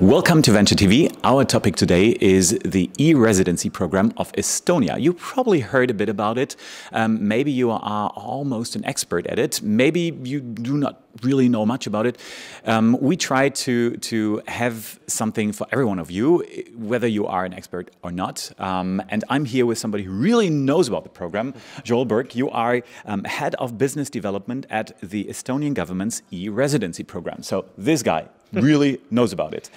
Welcome to Venture TV. Our topic today is the E-Residency program of Estonia. You probably heard a bit about it. Maybe you are almost an expert at it. Maybe you do not really know much about it. We try to have something for every one of you, whether you are an expert or not. And I'm here with somebody who really knows about the program. Joel Burke, you are Head of Business Development at the Estonian government's E-Residency program. So this guy really knows about it.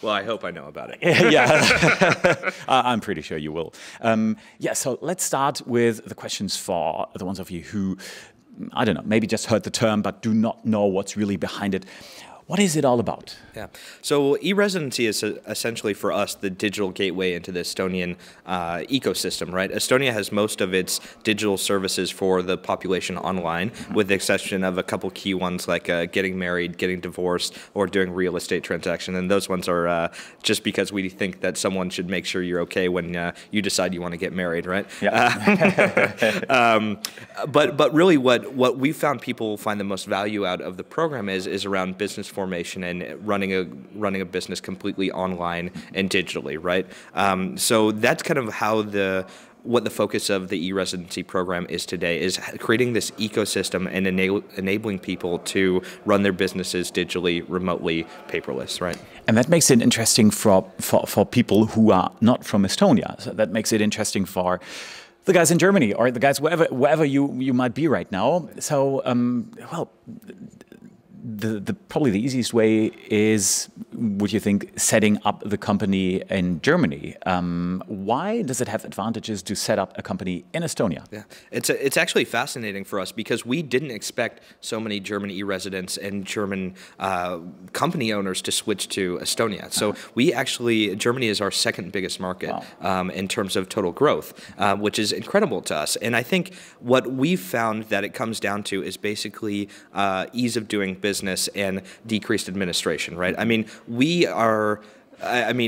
Well, I hope I know about it. Yeah, I'm pretty sure you will. Yeah, so let's start with the questions for the ones of you who, I don't know, maybe just heard the term but do not know what's really behind it. What is it all about? Yeah, so E-Residency is essentially for us the digital gateway into the Estonian ecosystem, right? Estonia has most of its digital services for the population online, with the exception of a couple key ones like getting married, getting divorced, or doing real estate transaction. And those ones are just because we think that someone should make sure you're okay when you decide you want to get married, right? Yeah. But really what we found people find the most value out of the program is around business formation and running a business completely online and digitally, right? So that's kind of how what the focus of the E-Residency program is today, is creating this ecosystem and enabling people to run their businesses digitally, remotely, paperless, right? And that makes it interesting for people who are not from Estonia. So that makes it interesting for the guys in Germany or the guys wherever you might be right now. So, well, probably the easiest way is, would you think, setting up the company in Germany? Why does it have advantages to set up a company in Estonia? Yeah, it's actually fascinating for us because we didn't expect so many German e-residents and German company owners to switch to Estonia. So Germany is our second biggest market. Wow. In terms of total growth, which is incredible to us. And I think what we've found that it comes down to is basically ease of doing business and decreased administration, right? I mean,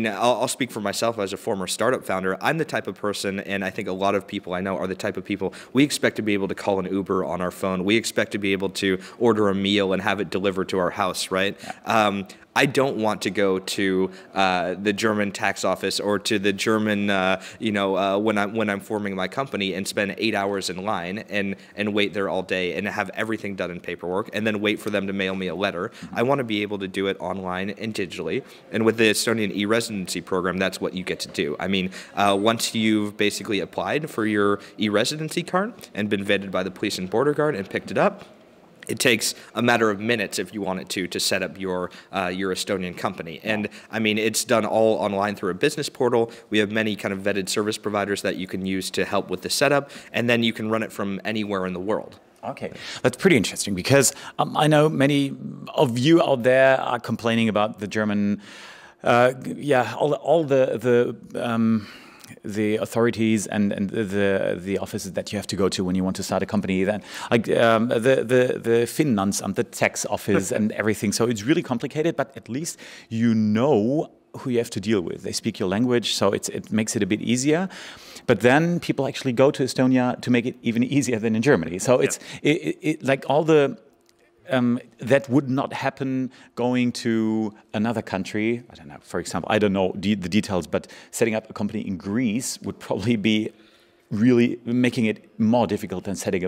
I'll speak for myself as a former startup founder. I'm the type of person, and I think a lot of people I know are the type of people, we expect to be able to call an Uber on our phone. We expect to be able to order a meal and have it delivered to our house, right? Yeah. I don't want to go to the German tax office or to the German, when I'm forming my company and spend 8 hours in line and wait there all day and have everything done in paperwork and then wait for them to mail me a letter. I want to be able to do it online and digitally. And with the Estonian E-Residency program, that's what you get to do. I mean, once you've basically applied for your E-Residency card and been vetted by the police and border guard and picked it up, it takes a matter of minutes, if you wanted to set up your Estonian company. And I mean, it's done all online through a business portal. We have many kind of vetted service providers that you can use to help with the setup, and then you can run it from anywhere in the world. Okay, that's pretty interesting because I know many of you out there are complaining about the German, all the authorities and the offices that you have to go to when you want to start a company, then like the Finanzamt, the tax office and everything. So it's really complicated, but at least you know who you have to deal with. They speak your language, so it makes it a bit easier. But then people actually go to Estonia to make it even easier than in Germany. So it's like all the that would not happen going to another country. I don't know, for example, I don't know the details, but setting up a company in Greece would probably be really making it more difficult than setting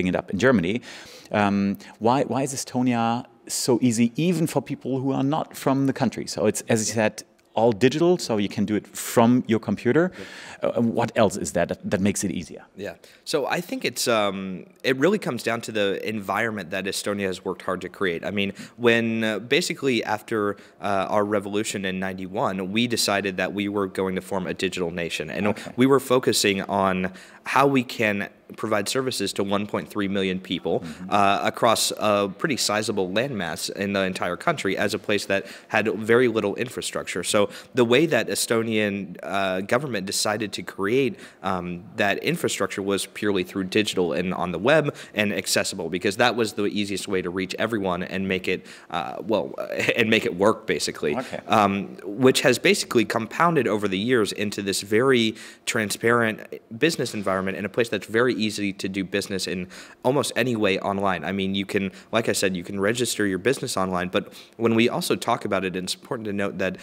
it up in Germany. Why is Estonia so easy, even for people who are not from the country? So it's, as I said, all digital, so you can do it from your computer. What else is that makes it easier? Yeah, so I think it really comes down to the environment that Estonia has worked hard to create. I mean, when basically after our revolution in '91, we decided that we were going to form a digital nation, and we were focusing on how we can provide services to 1.3 million people across a pretty sizable landmass in the entire country as a place that had very little infrastructure. So the way that Estonian government decided to create that infrastructure was purely through digital and on the web and accessible, because that was the easiest way to reach everyone and make it work, basically. Which has basically compounded over the years into this very transparent business environment and a place that's very easy to do business in almost any way online. I mean, you can, like I said, you can register your business online, but when we also talk about it, it's important to note that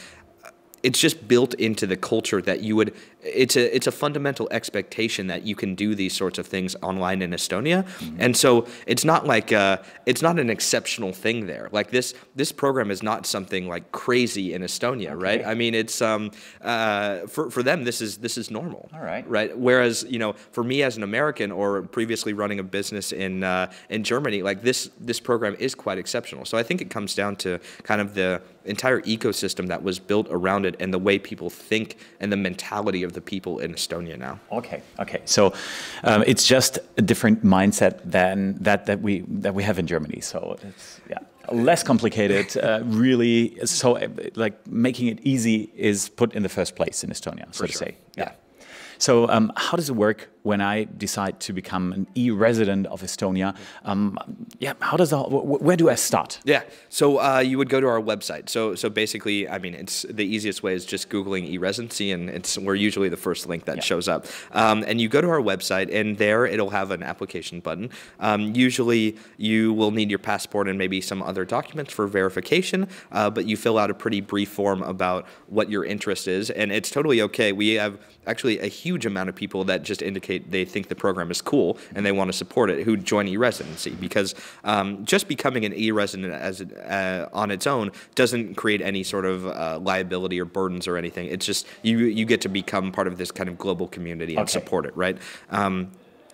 it's just built into the culture that you would. It's a fundamental expectation that you can do these sorts of things online in Estonia, and so it's not like it's not an exceptional thing there. Like this program is not something like crazy in Estonia, right? I mean, it's for them this is normal. All right. Right. Whereas for me as an American or previously running a business in Germany, like this program is quite exceptional. So I think it comes down to kind of the entire ecosystem that was built around it and the way people think and the mentality of the people in Estonia now. Okay. So it's just a different mindset than that we have in Germany. So it's less complicated. Really, so like making it easy is put in the first place in Estonia, so to say. Yeah. So how does it work when I decide to become an e-resident of Estonia? How does where do I start? Yeah, so you would go to our website. So basically, I mean, it's the easiest way is just Googling E-Residency, and we're usually the first link that shows up. And you go to our website, and there it'll have an application button. Usually, you will need your passport and maybe some other documents for verification, but you fill out a pretty brief form about what your interest is, and it's totally okay. We have actually a huge amount of people that just indicate they think the program is cool and they want to support it who join E-Residency, because just becoming an E-Resident on its own doesn't create any sort of liability or burdens or anything. It's just you get to become part of this kind of global community and support it, right?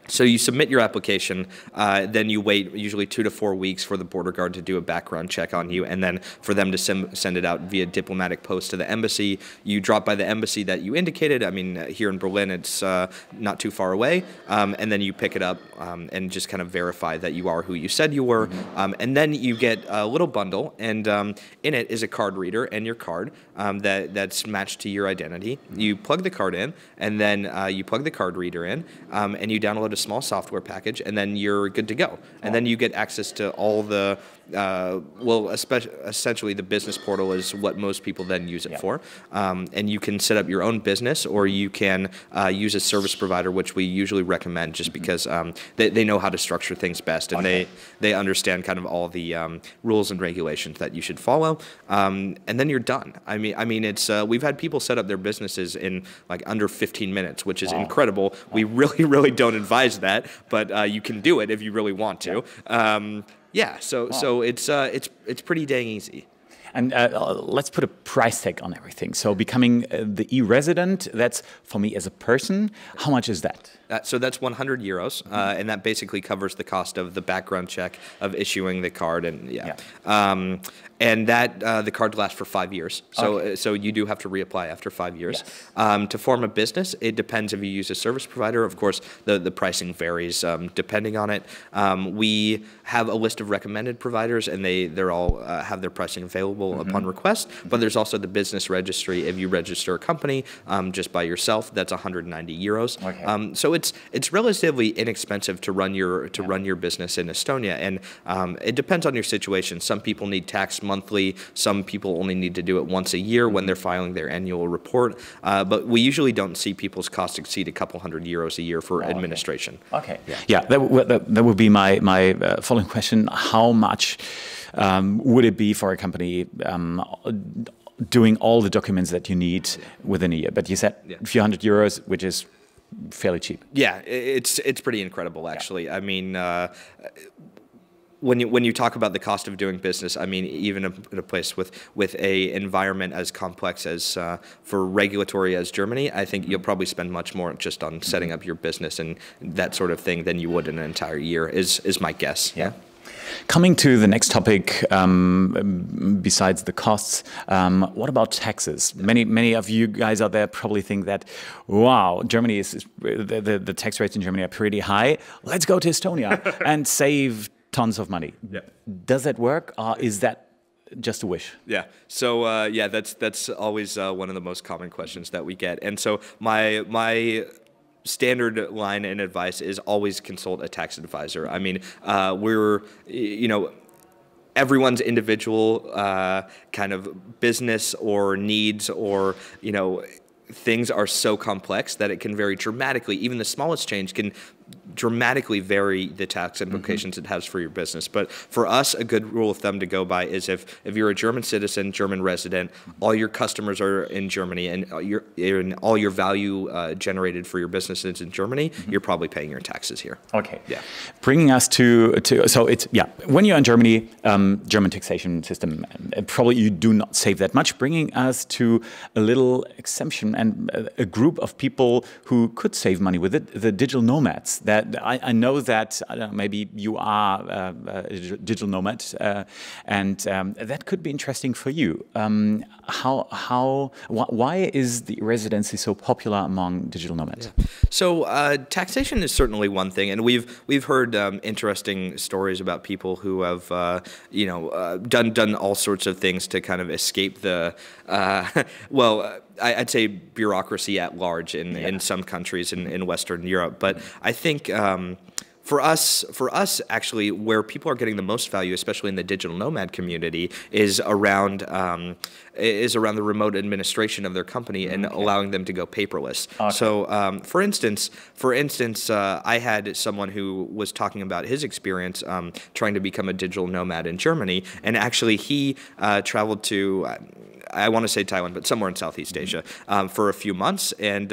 So you submit your application, then you wait usually 2 to 4 weeks for the border guard to do a background check on you, and then for them to send it out via diplomatic post to the embassy. You drop by the embassy that you indicated. I mean, here in Berlin, it's not too far away, and then you pick it up and just kind of verify that you are who you said you were, and then you get a little bundle, and in it is a card reader and your card that's matched to your identity. You plug the card in, and then you plug the card reader in, and you download a small software package, and then you're good to go. And then you get access to all the, essentially the business portal is what most people then use it for. And you can set up your own business, or you can use a service provider, which we usually recommend just because they know how to structure things best, and they understand kind of all the rules and regulations that you should follow. And then you're done. I mean, it's we've had people set up their businesses in like under 15 minutes, which is incredible. We really don't advise that, but you can do it if you really want to. So it's pretty dang easy. And let's put a price tag on everything. So becoming the e-resident, that's for me as a person, how much is that? So that's 100 euros, and that basically covers the cost of the background check, of issuing the card, and and that the card lasts for 5 years. So you do have to reapply after 5 years. To form a business, it depends if you use a service provider. Of course, the pricing varies depending on it. We have a list of recommended providers, and they're all have their pricing available upon request. But there's also the business registry. If you register a company just by yourself, that's 190 euros. So it's relatively inexpensive to run your business in Estonia, and it depends on your situation. Some people need tax monthly. Some people only need to do it once a year when they're filing their annual report. But we usually don't see people's costs exceed a couple hundred euros a year for administration. That would be my following question. How much would it be for a company doing all the documents that you need within a year? But you said a few hundred euros, which is fairly cheap. Yeah, it's pretty incredible, actually. I mean, when you talk about the cost of doing business, I mean, even in a place with a environment as complex as for regulatory as Germany, I think you'll probably spend much more just on setting up your business and that sort of thing than you would in an entire year. Is my guess. Yeah. Coming to the next topic, besides the costs, what about taxes? Many of you guys out there probably think that, wow, Germany the tax rates in Germany are pretty high. Let's go to Estonia and save tons of money. Does that work, or is that just a wish? Yeah. So that's always one of the most common questions that we get, and so my standard line and advice is always consult a tax advisor. I mean, everyone's individual kind of business or needs or, things are so complex that it can vary dramatically. Even the smallest change can dramatically vary the tax implications it has for your business. But for us, a good rule of thumb to go by is if you're a German citizen, German resident, all your customers are in Germany, and all your value generated for your business is in Germany, you're probably paying your taxes here. Okay. Yeah. Bringing us to so it's, yeah, when you're in Germany, German taxation system, probably you do not save that much. Bringing us to a little exemption and a group of people who could save money with it, the digital nomads. That I know that, I don't know, maybe you are a digital nomad, and that could be interesting for you. Why is the residency so popular among digital nomads? Yeah. So taxation is certainly one thing, and we've heard interesting stories about people who have done all sorts of things to kind of escape the I'd say bureaucracy at large in some countries in Western Europe. But I think for us, actually, where people are getting the most value, especially in the digital nomad community, is around the remote administration of their company and allowing them to go paperless. Okay. So, for instance, I had someone who was talking about his experience trying to become a digital nomad in Germany, and actually he traveled to, I want to say Taiwan, but somewhere in Southeast Asia, for a few months, and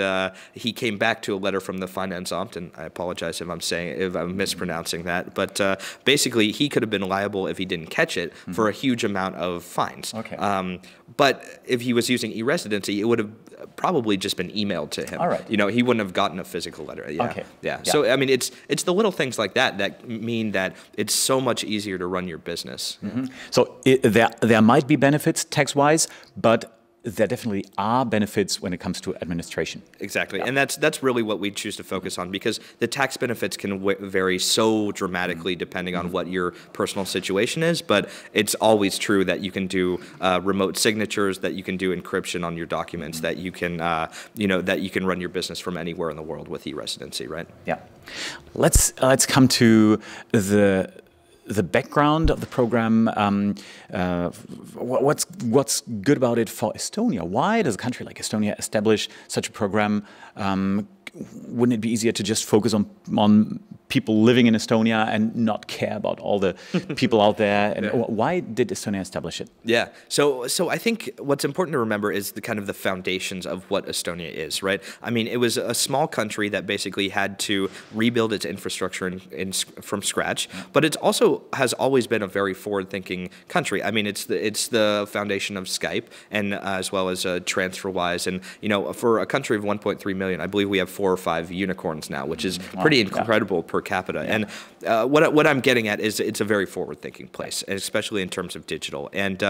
he came back to a letter from the Finanzamt, and I apologize if I'm mispronouncing that, but basically he could have been liable if he didn't catch it for a huge amount of fines. Okay. But if he was using e-residency, it would have probably just been emailed to him. All right. He wouldn't have gotten a physical letter. Yeah. Okay. Yeah. So I mean, it's the little things like that mean that it's so much easier to run your business. Mm-hmm. So there might be benefits tax-wise, but there definitely are benefits when it comes to administration. Exactly, yeah. And that's really what we choose to focus on, because the tax benefits can vary so dramatically depending on what your personal situation is. But it's always true that you can do remote signatures, that you can do encryption on your documents, that you can that you can run your business from anywhere in the world with e-residency, right? Yeah. Let's come to the background of the program. What's good about it for Estonia? Why does a country like Estonia establish such a program? Wouldn't it be easier to just focus on people living in Estonia and not care about all the people out there? And why did Estonia establish it? Yeah. So I think what's important to remember is the kind of the foundations of what Estonia is, right? I mean, it was a small country that basically had to rebuild its infrastructure from scratch, but it also has always been a very forward-thinking country. I mean, it's the foundation of Skype, and as well as TransferWise, and for a country of 1.3 million, I believe we have 4 or 5 unicorns now, which is pretty incredible per capita. Yeah. And what I'm getting at is it's a very forward-thinking place, especially in terms of digital. And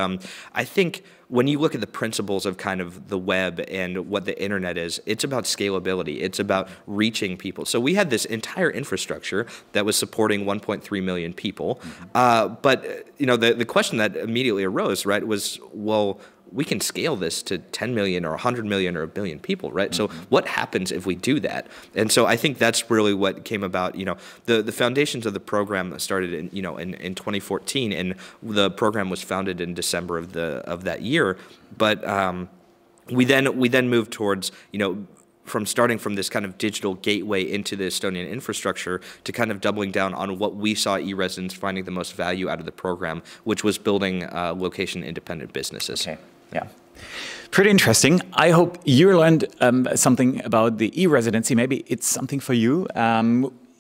I think when you look at the principles of kind of the web and what the internet is, it's about scalability. It's about reaching people. So we had this entire infrastructure that was supporting 1.3 million people. But the question that immediately arose, right, was, well, we can scale this to 10 million or 100 million or 1 billion people, right? So what happens if we do that? And so I think that's really what came about. The foundations of the program started in 2014, and the program was founded in December of that year. But we then moved towards from starting from this kind of digital gateway into the Estonian infrastructure to kind of doubling down on what we saw e-residents finding the most value out of the program, which was building location-independent businesses. Okay. Yeah. Pretty interesting. I hope you learned something about the e-residency. Maybe it's something for you.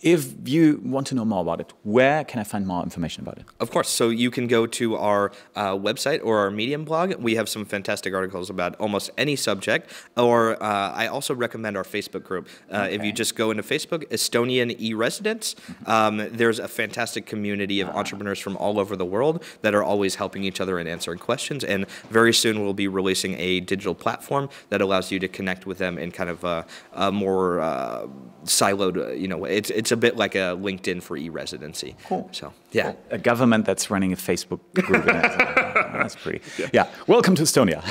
If you want to know more about it, where can I find more information about it? Of course. So you can go to our website or our Medium blog. We have some fantastic articles about almost any subject. Or I also recommend our Facebook group. If you just go into Facebook, Estonian e-residents, there's a fantastic community of entrepreneurs from all over the world that are always helping each other and answering questions. And very soon we'll be releasing a digital platform that allows you to connect with them in kind of a more siloed, it's a bit like a LinkedIn for e-residency. Cool. So yeah, cool. A government that's running a Facebook group. That's pretty. Yeah. Welcome to Estonia.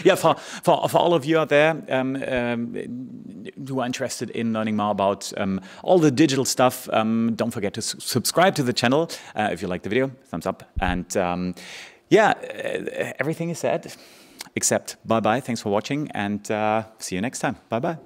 Yeah. For all of you out there who are interested in learning more about all the digital stuff, don't forget to subscribe to the channel. If you like the video, thumbs up. And everything is said. Except bye-bye. Thanks for watching, and see you next time. Bye-bye.